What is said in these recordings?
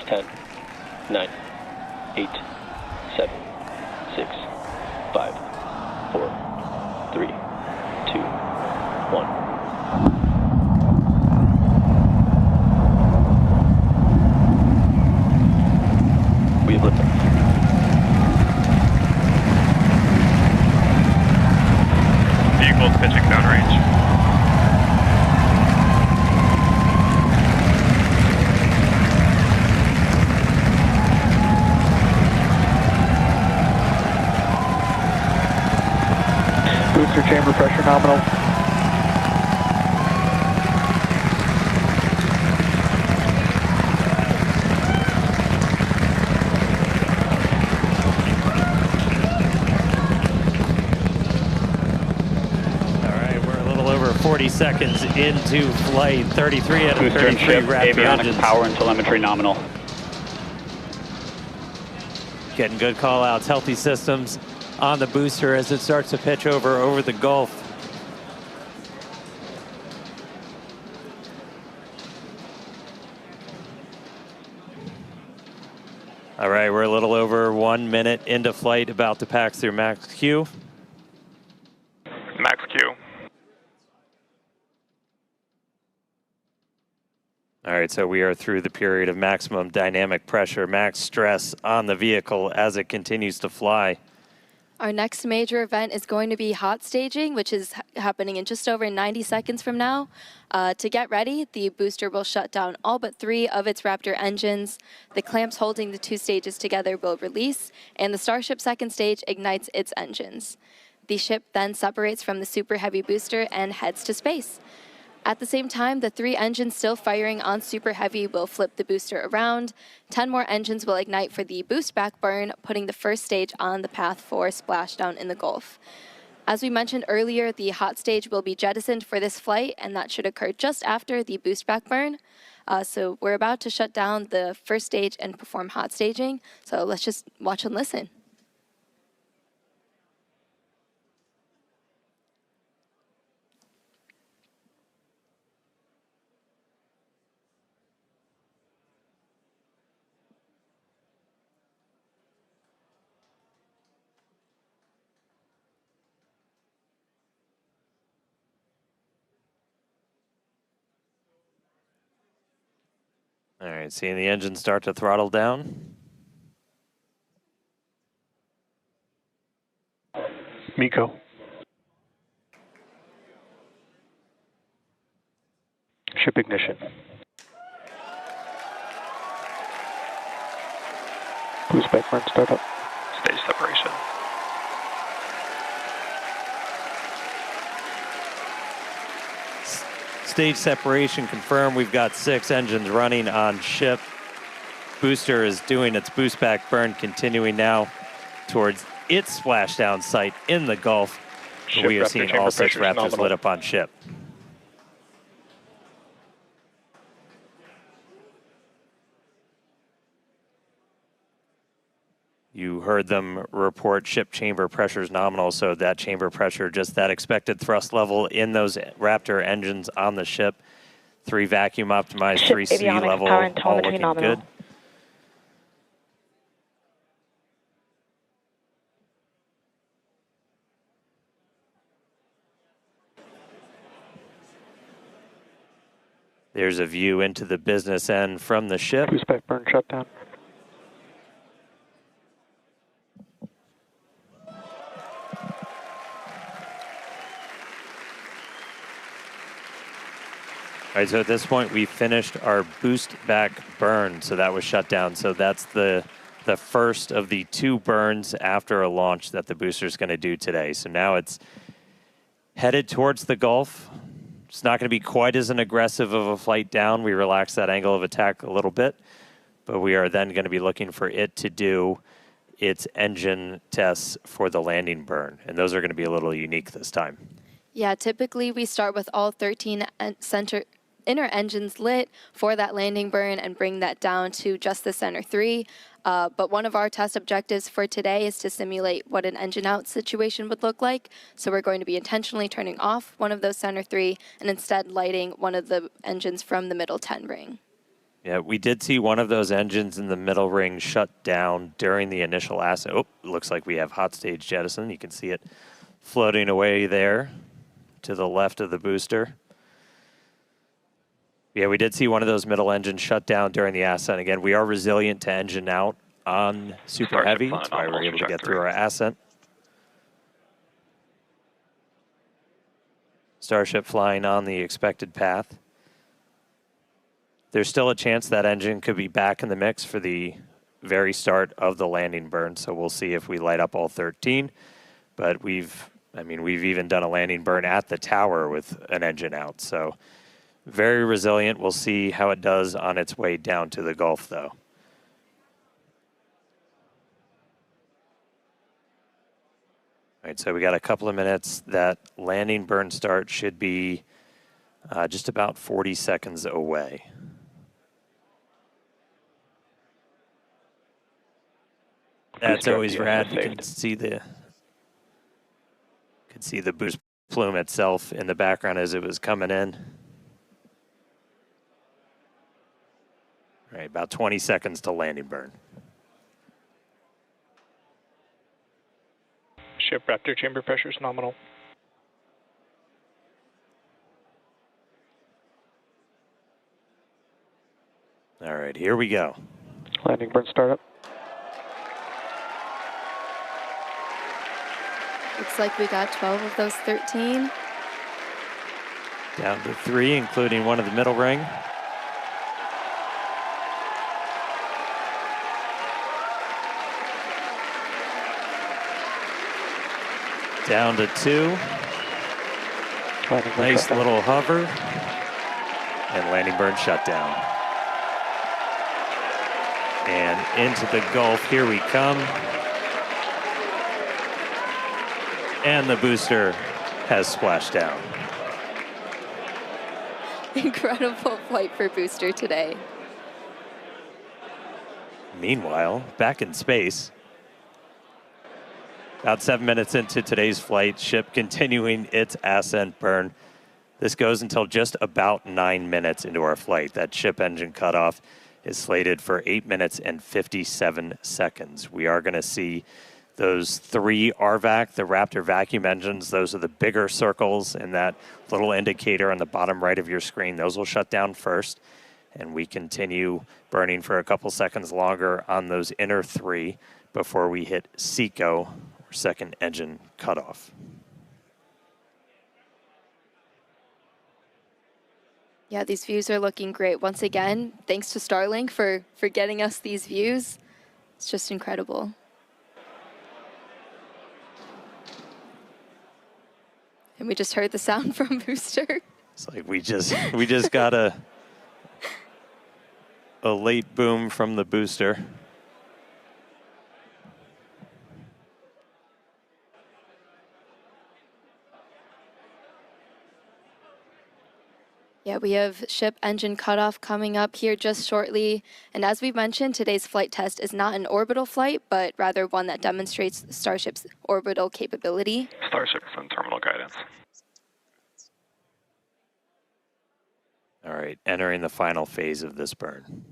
10, 9, 8, 7, 6, 5, 4, 3, 2, 1. We have liftoff. Vehicles pitching downrange. Booster chamber pressure nominal. All right, we're a little over 40 seconds into flight. 33 out of 33 Raptor avionics engines. power and telemetry nominal. Getting good call outs, healthy systems on the booster as it starts to pitch over the Gulf. All right, we're a little over 1 minute into flight, about to pass through max Q. Max Q. All right, so we are through the period of maximum dynamic pressure, max stress on the vehicle as it continues to fly. Our next major event is going to be hot staging, which is happening in just over 90 seconds from now. To get ready, the booster will shut down all but 3 of its Raptor engines. The clamps holding the 2 stages together will release, and the Starship second stage ignites its engines. The ship then separates from the Super Heavy booster and heads to space. At the same time, the 3 engines still firing on Super Heavy will flip the booster around. 10 more engines will ignite for the boost back burn, putting the first stage on the path for splashdown in the Gulf. As we mentioned earlier, the hot stage will be jettisoned for this flight, and that should occur just after the boost back burn. So we're about to shut down the first stage and perform hot staging. So let's just watch and listen. All right, seeing the engine start to throttle down. Miko. Ship ignition. Boost back burn startup. Stage separation. Stage separation confirmed. We've got 6 engines running on ship. Booster is doing its boost back burn, continuing now towards its splashdown site in the Gulf. We are seeing all 6 Raptors lit up on ship. You heard them report ship chamber pressures nominal, so that chamber pressure, just that expected thrust level in those Raptor engines on the ship. 3 vacuum optimized, 3 sea level, all looking good. There's a view into the business end from the ship. Boost back burn shutdown. All right, so at this point, we finished our boost back burn, so that was shut down. So that's the first of the 2 burns after a launch that the booster is going to do today. So now it's headed towards the Gulf. It's not going to be quite as an aggressive of a flight down. We relaxed that angle of attack a little bit, but we are then going to be looking for it to do its engine tests for the landing burn, and those are going to be a little unique this time. Yeah, typically we start with all 13 inner engines lit for that landing burn and bring that down to just the center 3. But one of our test objectives for today is to simulate what an engine out situation would look like. So we're going to be intentionally turning off one of those center 3 and instead lighting one of the engines from the middle 10 ring. Yeah, we did see one of those engines in the middle ring shut down during the initial ascent. Oh, looks like we have hot stage jettison. You can see it floating away there to the left of the booster. Yeah, we did see one of those middle engines shut down during the ascent. Again, we are resilient to engine out on Super Starship Heavy. flying That's why we're nominal able to get trajectory. through our ascent. Starship flying on the expected path. There's still a chance that engine could be back in the mix for the very start of the landing burn, so we'll see if we light up all 13. But we've even done a landing burn at the tower with an engine out, so very resilient. We'll see how it does on its way down to the Gulf, though. All right, so we got a couple of minutes. That landing burn start should be just about 40 seconds away. That's always rad. You can see the boost plume itself in the background as it was coming in. All right, about 20 seconds to landing burn. Ship Raptor chamber pressure is nominal. All right, here we go. Landing burn startup. Looks like we got 12 of those 13. Down to 3, including one of the middle ring. Down to 2. Nice little hover. And landing burn shutdown. And into the Gulf, here we come. And the booster has splashed down. Incredible flight for booster today. Meanwhile, back in space, about 7 minutes into today's flight, ship continuing its ascent burn. This goes until just about 9 minutes into our flight. That ship engine cutoff is slated for 8 minutes and 57 seconds. We are going to see those 3 RVAC, the Raptor vacuum engines. Those are the bigger circles and that little indicator on the bottom right of your screen. Those will shut down first, and we continue burning for a couple seconds longer on those inner 3 before we hit SECO, or second engine cutoff. Yeah, these views are looking great. Once again, thanks to Starlink for getting us these views. It's just incredible. And we just heard the sound from booster. It's like we just got a late boom from the booster. Yeah, we have ship engine cutoff coming up here just shortly. And as we mentioned, today's flight test is not an orbital flight, but rather one that demonstrates Starship's orbital capability. Starship is in terminal guidance. All right, entering the final phase of this burn.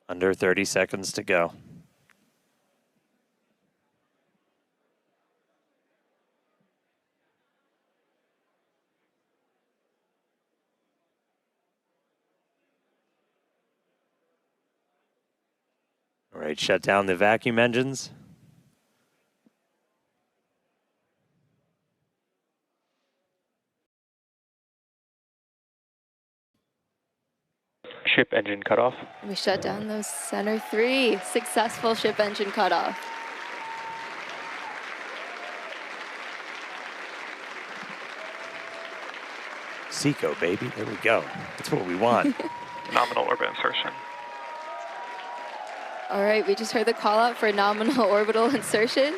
Under 30 seconds to go. All right, shut down the vacuum engines. Ship engine cutoff. We shut down those center 3. Successful ship engine cutoff. SECO, baby, there we go. That's what we want. Nominal orbit insertion. All right, we just heard the call out for nominal orbital insertion.